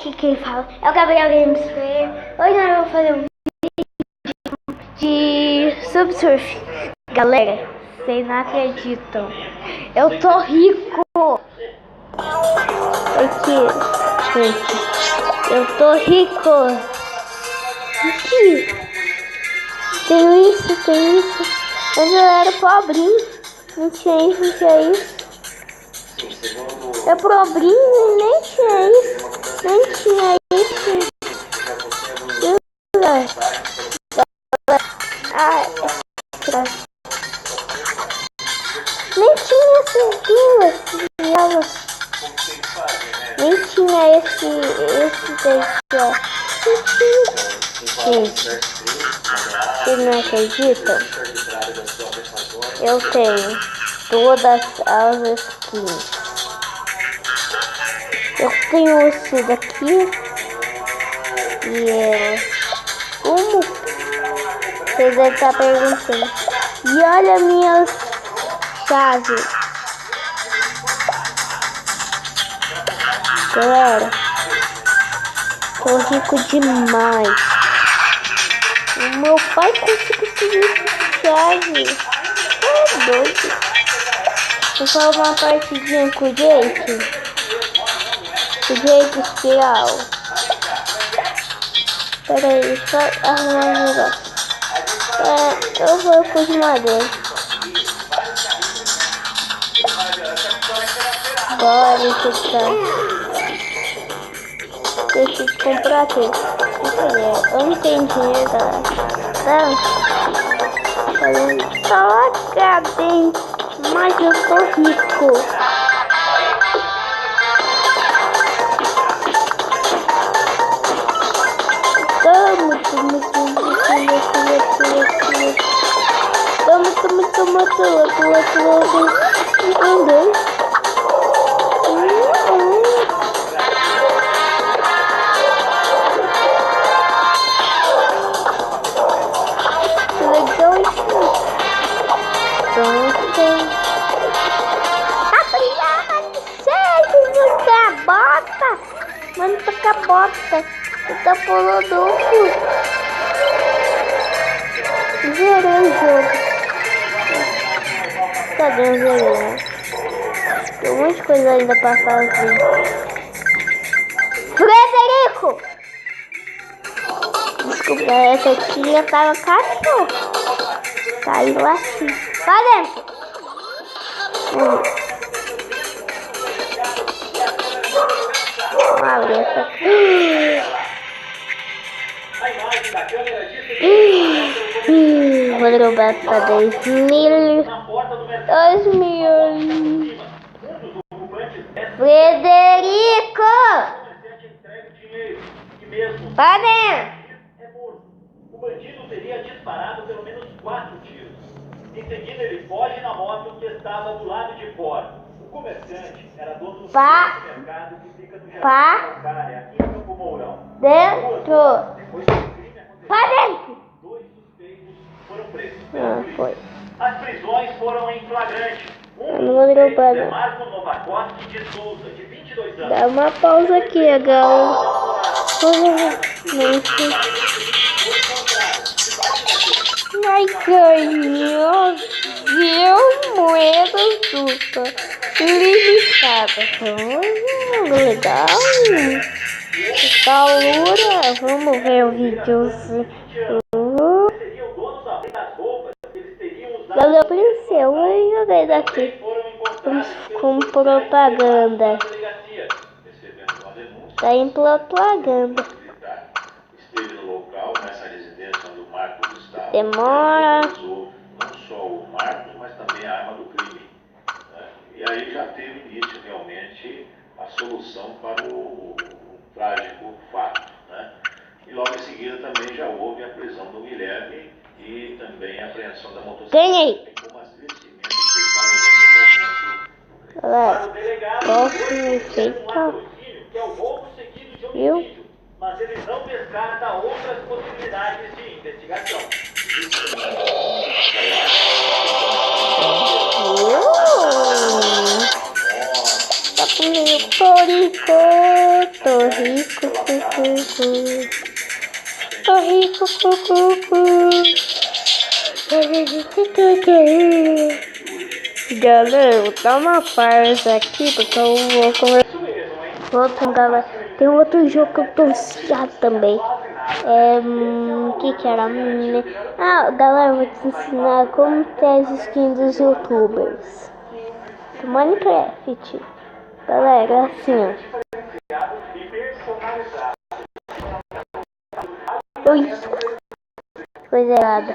aqui quem fala é o Gabriel Games. Hoje nós vamos fazer um vídeo de subsurf. Galera, vocês não acreditam, eu tô rico. Aqui, gente, eu tô rico. Aqui, tem isso. Mas eu era pobrinho, não tinha isso. Eu pobrinho e nem tinha isso. Nem tinha essas duas, nem tinha esse daqui, ó. Gente, vocês não acreditam? Eu tenho todas as skins. Eu tenho esse daqui e como vocês devem estar perguntando. E olha minhas chaves, galera. Tô rico demais. O meu pai conseguiu subir chave. É doido. Vou falar uma partidinha com o Jake. O Jake espiral. Pera aí, só arrumar um negócio. Eu vou com de madeira. Bora tentar. Deixa de comprar aqui. Eu não tenho dinheiro, galera. Tá cadê? Mas eu tô rico. Mano, toca a bota. Eu tô pulando. Zerei o jogo. Cadê o zerei? Tem um monte de coisa ainda pra fazer. Frederico! Desculpa, essa aqui já tava cachorro. Caiu assim. Vai dentro. Vou derrubar pra 2.000. Frederico! Vai dentro! O bandido teria disparado pelo menos 4 tiros. Em seguida ele foge na moto que estava do lado de fora. O comerciante era dono do supermercado que fica no Jardim Calcária, aqui em Campo Mourão. Dentro! Depois que o crime aconteceu, Vai dentro! 2 suspeitos foram presos. Foi. As prisões foram em flagrante. Não vou derrubar, não. Marco Novakoski de Souza, de 22 anos. Dá uma pausa aqui, galera. Ai, ganhou. Viu? Moeda suca. Limitada. Legal. Calura. Vamos ver o vídeo. Ela apareceu. Eu joguei daqui. Com propaganda. Tá em propaganda. Esteve no local, nessa residência onde o Marcos estava. Demora. Não só o Marcos, mas também a arma do crime. Né? E aí já teve início realmente a solução para o trágico fato. Né? E logo em seguida também já houve a prisão do Guilherme e também a apreensão da motocicleta. Ganhei! Como as vestimentas que estavam usando no momento. Galera, posso me feitar? Que é o roubo seguido de Viu? homicídio, mas ele não descarta outras possibilidades de investigação. Tá comigo, tô rico, rico, tô rico, Galera, vou dar uma pausa aqui porque eu vou começar. Outro, galera, tem outro jogo que eu tô viciado também. Que era? Galera, eu vou te ensinar como ter as skins dos youtubers do Minecraft. Galera, assim, ó. Ui, coisa errada.